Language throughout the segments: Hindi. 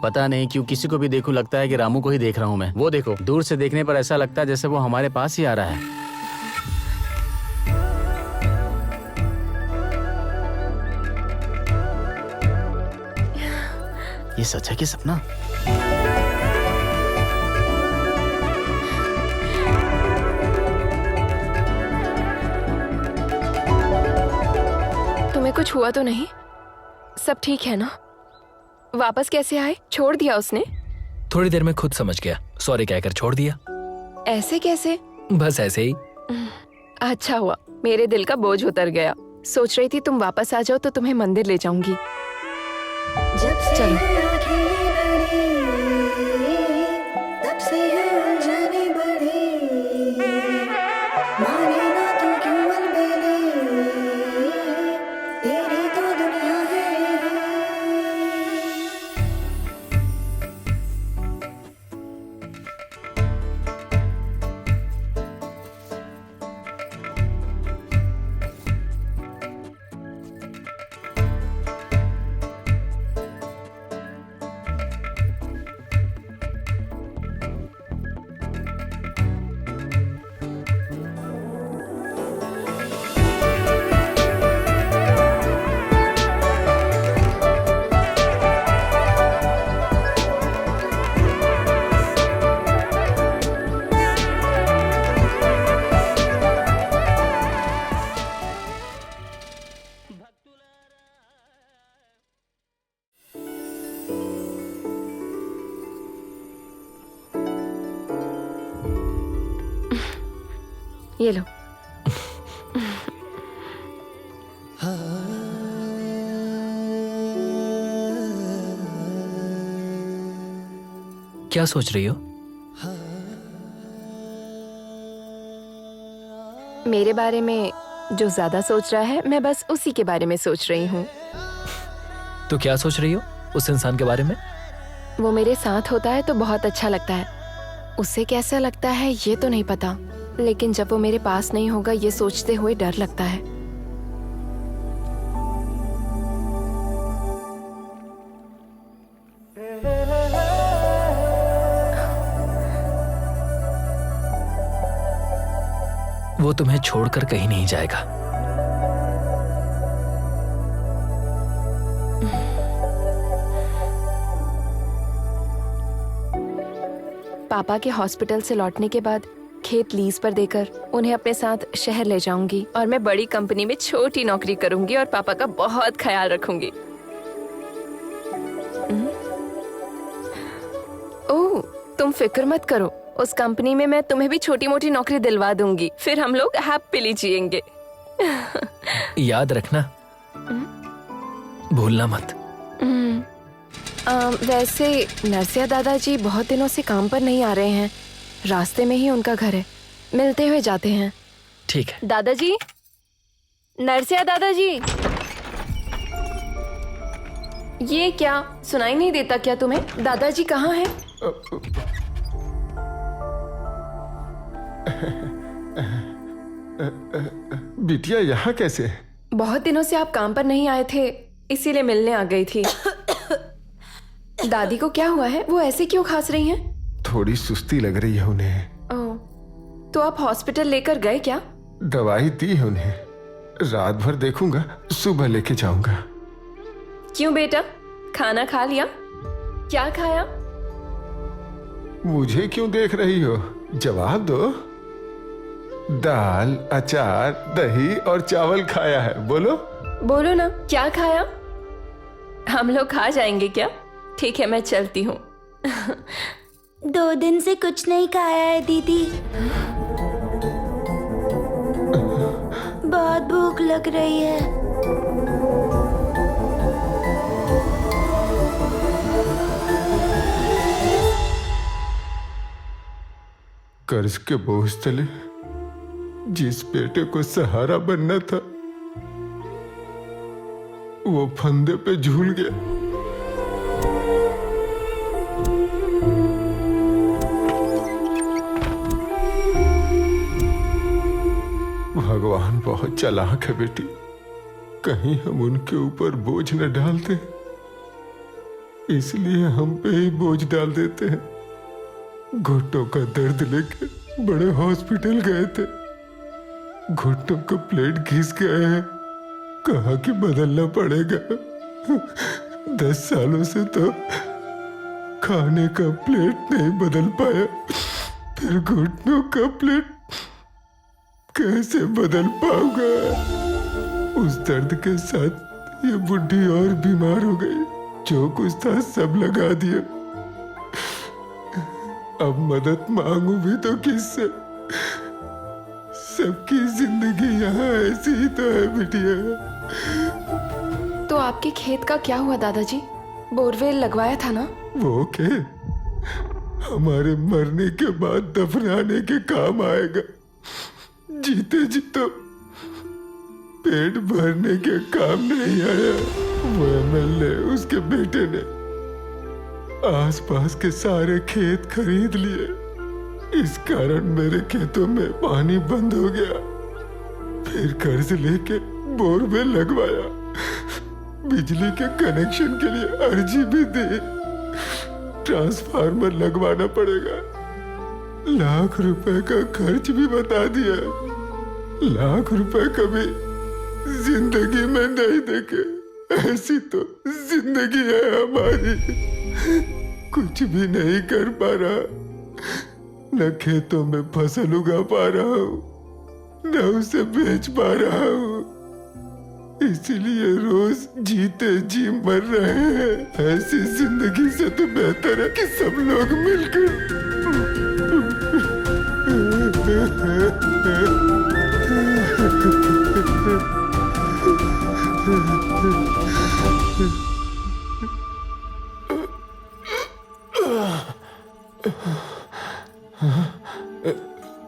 पता नहीं क्यों किसी को भी देखूं लगता है कि रामू को ही देख रहा हूँ मैं। वो देखो, दूर से देखने पर ऐसा लगता है जैसे वो हमारे पास ही आ रहा है। ये सच है कि सपना? तुम्हें कुछ हुआ तो नहीं? सब ठीक है ना? वापस कैसे आए? छोड़ दिया उसने? थोड़ी देर में खुद समझ गया, सॉरी कहकर छोड़ दिया। ऐसे कैसे? बस ऐसे ही। अच्छा हुआ, मेरे दिल का बोझ उतर गया। सोच रही थी तुम वापस आ जाओ तो तुम्हें मंदिर ले जाऊंगी। चलो। ये लो। क्या सोच रही हो? मेरे बारे में जो ज्यादा सोच रहा है, मैं बस उसी के बारे में सोच रही हूँ। तो क्या सोच रही हो उस इंसान के बारे में? वो मेरे साथ होता है तो बहुत अच्छा लगता है। उससे कैसा लगता है ये तो नहीं पता, लेकिन जब वो मेरे पास नहीं होगा ये सोचते हुए डर लगता है। वो तुम्हें छोड़कर कहीं नहीं जाएगा। पापा के हॉस्पिटल से लौटने के बाद खेत लीज पर देकर उन्हें अपने साथ शहर ले जाऊंगी और मैं बड़ी कंपनी में छोटी नौकरी करूंगी और पापा का बहुत ख्याल रखूंगी। ओह, तुम फिक्र मत करो, उस कंपनी में मैं तुम्हें भी छोटी मोटी नौकरी दिलवा दूंगी, फिर हम लोग हैप्पीली जिएंगे। याद रखना, भूलना मत। वैसे नरसिया दादाजी बहुत दिनों से काम पर नहीं आ रहे हैं। रास्ते में ही उनका घर है, मिलते हुए जाते हैं। ठीक है। दादाजी, नरसिया दादाजी। ये क्या सुनाई नहीं देता क्या तुम्हें? दादाजी कहाँ हैं? बिटिया यहाँ कैसे? बहुत दिनों से आप काम पर नहीं आए थे, इसीलिए मिलने आ गई थी। दादी को क्या हुआ है? वो ऐसे क्यों खांस रही हैं? थोड़ी सुस्ती लग रही है उन्हें। ओह, तो आप हॉस्पिटल लेकर गए क्या? दवाई दी है उन्हें, रात भर देखूंगा, सुबह लेके जाऊंगा। क्यों बेटा, खाना खा लिया? क्या खाया? मुझे क्यों देख रही हो? जवाब दो। दाल, अचार, दही और चावल खाया है। बोलो बोलो ना, क्या खाया? हम लोग खा जाएंगे क्या? ठीक है, मैं चलती हूँ। 2 दिन से कुछ नहीं खाया है दीदी, बहुत भूख लग रही है। कर्ज के बोझ तले जिस बेटे को सहारा बनना था, वो फंदे पे झूल गया। भगवान बहुत चालाक है बेटी, कहीं हम उनके ऊपर बोझ न डाल दें। इसलिए हम पे ही बोझ डाल देते हैं। घुटनों का दर्द लेके बड़े हॉस्पिटल गए थे, घुटनों का प्लेट घिस गए हैं, कहा कि बदलना पड़ेगा। 10 सालों से तो खाने का प्लेट नहीं बदल पाया, फिर घुटनों का प्लेट कैसे बदल पाऊंगा? उस दर्द के साथ ये बुढ़ी और बीमार हो गई। जो कुछ था सब लगा दिया। अब मदद मांगू भी तो किससे? सबकी जिंदगी यहाँ ऐसी ही तो है बिटिया। तो आपके खेत का क्या हुआ दादाजी? बोरवेल लगवाया था ना? वो खेत हमारे मरने के बाद दफनाने के काम आएगा। जीते जी तो पेट भरने के काम नहीं आया। वो एमएलए उसके बेटे ने आसपास के सारे खेत खरीद लिए। इस कारण मेरे खेतों में पानी बंद हो गया। फिर कर्ज लेके बोरवेल लगवाया। बिजली के कनेक्शन के लिए अर्जी भी दी। ट्रांसफार्मर लगवाना पड़ेगा। लाख रुपए का खर्च भी बता दिया। लाख रुपए कभी जिंदगी में नहीं देखे। ऐसी तो जिंदगी है हमारी। कुछ भी नहीं कर पा रहा। न खेतों में फसल उगा पा रहा हूँ, न उसे बेच पा रहा हूँ। इसीलिए रोज जीते जी मर रहे हैं। ऐसी जिंदगी से तो बेहतर है कि सब लोग मिलकर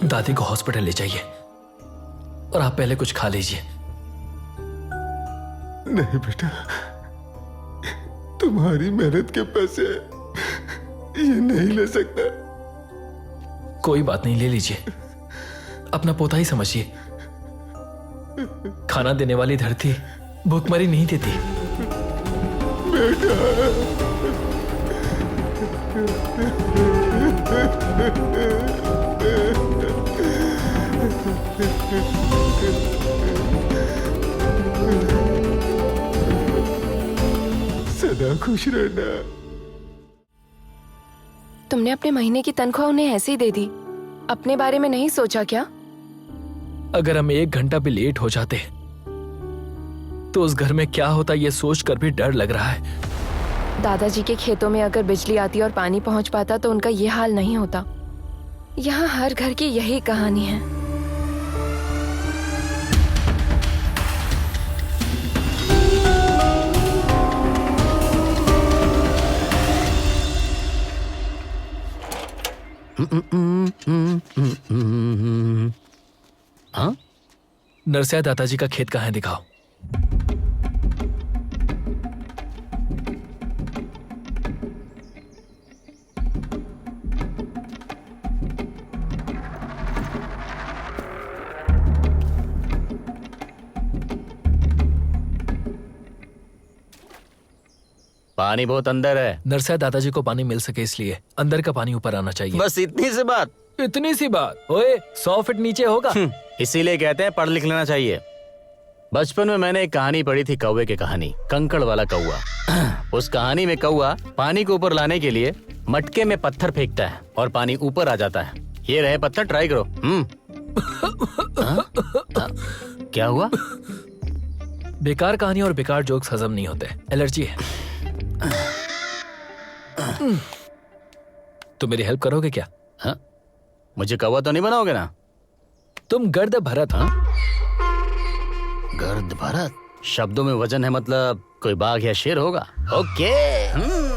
दादी को हॉस्पिटल ले जाइए और आप पहले कुछ खा लीजिए। नहीं बेटा, तुम्हारी मेहनत के पैसे ये नहीं ले सकता। कोई बात नहीं, ले लीजिए। अपना पोता ही समझिए। खाना देने वाली धरती भूखमरी नहीं देती। सदा खुश रहना। तुमने अपने महीने की तनख्वाह उन्हें ऐसे ही दे दी। अपने बारे में नहीं सोचा क्या? अगर हम 1 घंटा भी लेट हो जाते तो उस घर में क्या होता ये सोचकर भी डर लग रहा है। दादाजी के खेतों में अगर बिजली आती और पानी पहुंच पाता तो उनका ये हाल नहीं होता। यहाँ हर घर की यही कहानी है। हाँ? नरसिया दादाजी का खेत कहाँ है, दिखाओ। पानी बहुत अंदर है। नरसिया दादाजी को पानी मिल सके इसलिए अंदर का पानी ऊपर आना चाहिए। बस इतनी सी बात। इतनी सी बात? ओए, 100 फीट नीचे होगा। इसीलिए कहते हैं पढ़ लिख लेना चाहिए। बचपन में मैंने एक कहानी पढ़ी थी, कौवे की कहानी, कंकड़ वाला कौवा। उस कहानी में कौवा पानी को ऊपर लाने के लिए मटके में पत्थर फेंकता है और पानी ऊपर आ जाता है। ये रहे पत्थर, ट्राई करो। क्या हुआ? बेकार कहानी और बेकार जोक्स हजम नहीं होते, एलर्जी है। तो मेरी हेल्प करोगे क्या? हाँ? मुझे कौवा तो नहीं बनाओगे ना? तुम गर्द भरत। हाँ, गर्द भरत शब्दों में वजन है, मतलब कोई बाघ या शेर होगा। ओके।